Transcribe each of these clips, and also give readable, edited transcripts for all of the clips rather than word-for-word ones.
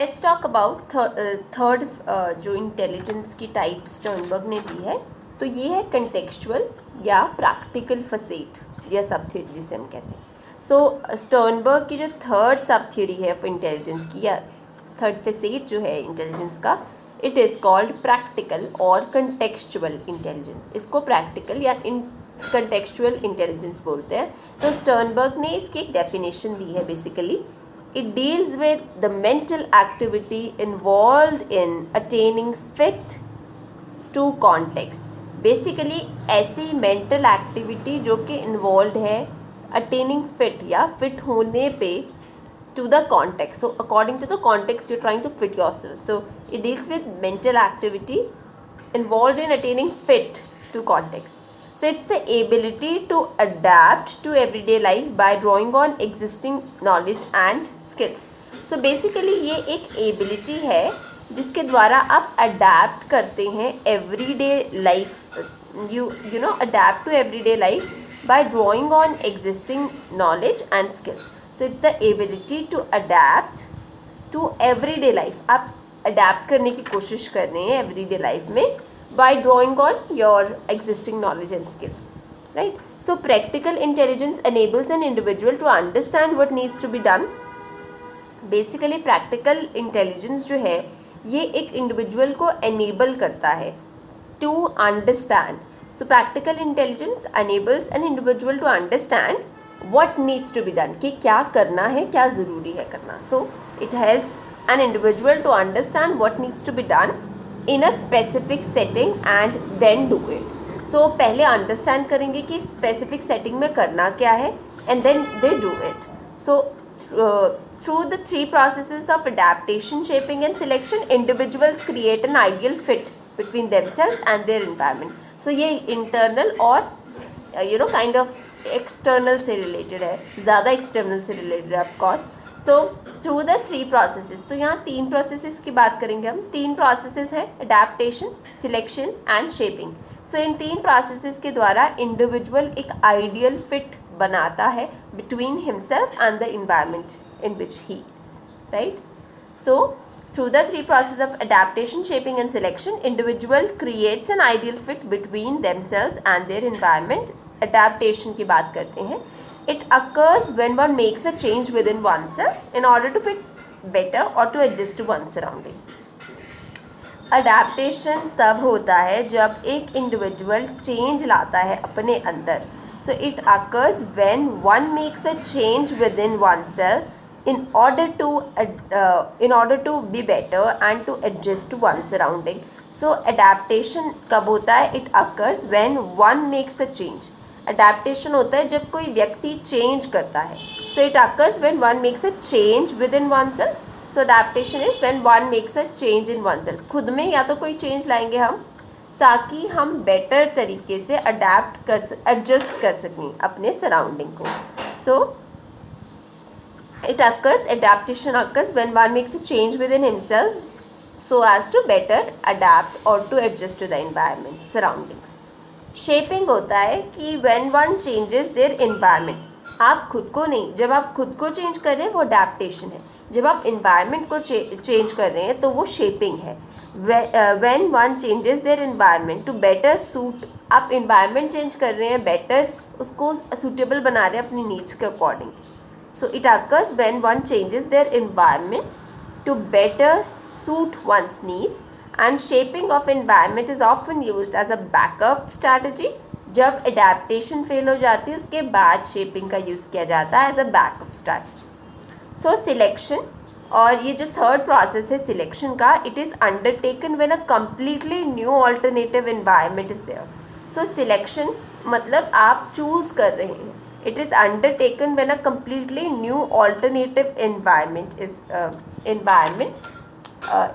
Let's talk about third जो intelligence की type Sternberg ने दी है, तो ये है कंटेक्चुअल या प्रैक्टिकल फसेट या सब थ्योरी जिसे हम कहते हैं। सो स्टर्नबर्ग की जो थर्ड सब थ्योरी है ऑफ इंटेलिजेंस की या थर्ड फसेट जो है इंटेलिजेंस का, इट इज़ कॉल्ड प्रैक्टिकल और कंटेक्चुअल इंटेलिजेंस। इसको प्रैक्टिकल या कंटेक्चुअल इंटेलिजेंस बोलते हैं। तो स्टर्नबर्ग ने इसकी एक डेफिनेशन दी है। Basically it deals with the mental activity involved in attaining fit to context। Basically ऐसी मेंटल एक्टिविटी जो कि इन्वॉल्व है अटेनिंग फिट या फिट होने पे to the context, so according to the context you're trying to fit yourself, so it deals with mental activity involved in attaining fit to context। So it's the ability to adapt to everyday life by drawing on existing knowledge and skills। so basically ये एक ability है जिसके द्वारा आप adapt करते हैं everyday life, you know adapt to everyday life by drawing on existing knowledge and skills। so it's the ability to adapt to everyday life। आप adapt करने की कोशिश कर रहे हैं एवरीडे लाइफ में by drawing on your existing knowledge and skills, right? so practical intelligence enables an individual to understand what needs to be done। Basically practical intelligence जो है ये एक इंडिविजुअल को एनेबल करता है to understand. So practical intelligence enables an individual to understand what needs to be done, कि क्या करना है, क्या ज़रूरी है करना। So it helps an individual to understand what needs to be done in a specific setting and then do it. सो पहले अंडरस्टैंड करेंगे कि स्पेसिफिक सेटिंग में करना क्या है and then they do it. So through the three processes of adaptation, shaping and selection, individuals create an ideal fit between themselves and their environment। so ये internal और kind of external से related है, ज़्यादा external से related है of course। so through the three processes, तो यहाँ 3 processes की बात करेंगे हम। 3 processes है adaptation, selection and shaping। so in 3 processes के द्वारा individual एक ideal fit बनाता है between himself and the environment in which he is, right? so through the 3 processes of adaptation, shaping and selection, individual creates an ideal fit between themselves and their environment। adaptation की बात करते हैं। it occurs when one makes a change within oneself in order to fit better or to adjust to one's surrounding। adaptation तब होता है जब एक individual change लाता है अपने अंदर। so it occurs when one makes a change within oneself in order to be better and to adjust to one's surrounding। so adaptation कब होता है? it occurs when one makes a change। adaptation होता है जब कोई व्यक्ति change करता है। so it occurs when one makes a change within oneself। so adaptation is when one makes a change in oneself। खुद में या तो कोई चेंज लाएंगे हम ताकि हम बेटर तरीके से एडजस्ट कर सकें अपने सराउंडिंग को। so it occurs, adaptation occurs when one makes a change within himself so as to better adapt or to adjust to the environment, surroundings। shaping होता है कि when one changes their environment। आप खुद को नहीं, जब आप खुद को चेंज कर रहे हैं वो अडेप्टेशन है, जब आप इन्वायरमेंट को चेंज कर रहे हैं तो वो शेपिंग है। when one changes their environment to better suit, आप इन्वायरमेंट चेंज कर रहे हैं, बेटर उसको सूटेबल बना रहे हैं अपनी नीड्स के according. so it occurs when one changes their environment to better suit one's needs and shaping of environment is often used as a backup strategy। जब adaptation फेल हो जाती है उसके बाद shaping का यूज़ किया जाता है as a backup strategy। so selection, और ये जो थर्ड प्रोसेस है सिलेक्शन का, it is undertaken when a completely new alternative environment is there. So selection मतलब आप चूज़ कर रहे हैं। It is undertaken when a completely new alternative environment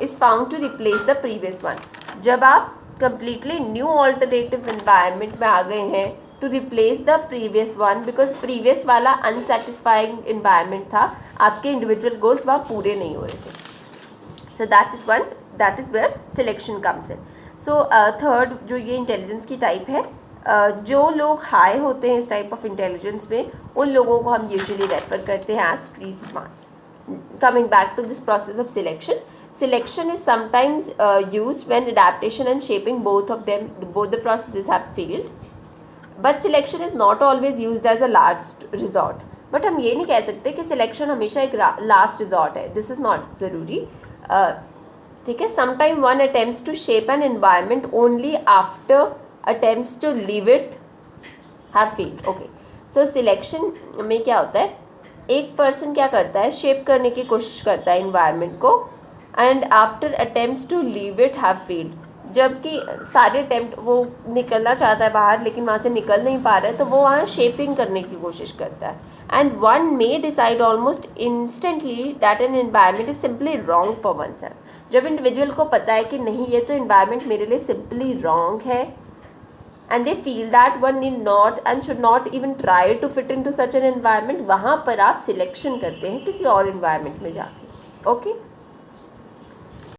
is found to replace the previous one. जब आप completely new alternative environment में आ गए हैं to replace the previous one, because previous वाला अनसेटिस्फाइंग इन्वायरमेंट था, आपके इंडिविजुअल गोल्स वहाँ पूरे नहीं हो रहे थे। So that is where selection comes in. So third जो ये इंटेलिजेंस की टाइप है, जो लोग हाई होते हैं इस टाइप ऑफ इंटेलिजेंस में, उन लोगों को हम यूजुअली रेफर करते हैं as street smarts. coming back to this process of selection, selection is sometimes used when adaptation and shaping both the processes have failed, but selection is not always used as a last resort. But हम ये नहीं कह सकते कि selection हमेशा एक last resort है, this is not ज़रूरी. ठीक है, sometime one attempts to shape an environment only after attempts to leave it have failed. Okay, so selection में क्या होता है, एक पर्सन क्या करता है, शेप करने की कोशिश करता है इन्वायरमेंट को, and after attempts to leave it have failed. जबकि सारे अटेम्प्ट वो निकलना चाहता है बाहर लेकिन वहाँ से निकल नहीं पा रहा है, तो वो वहाँ शेपिंग करने की कोशिश करता है. And one may decide almost instantly that an environment is simply wrong for oneself. जब इंडिविजुअल को पता है कि नहीं, ये तो इन्वायरमेंट मेरे लिए सिंपली रॉन्ग है, and they feel that one need not and should not even try to fit into such an environment, वहाँ पर आप सिलेक्शन करते हैं किसी और इन्वायरमेंट में जाके. ओके.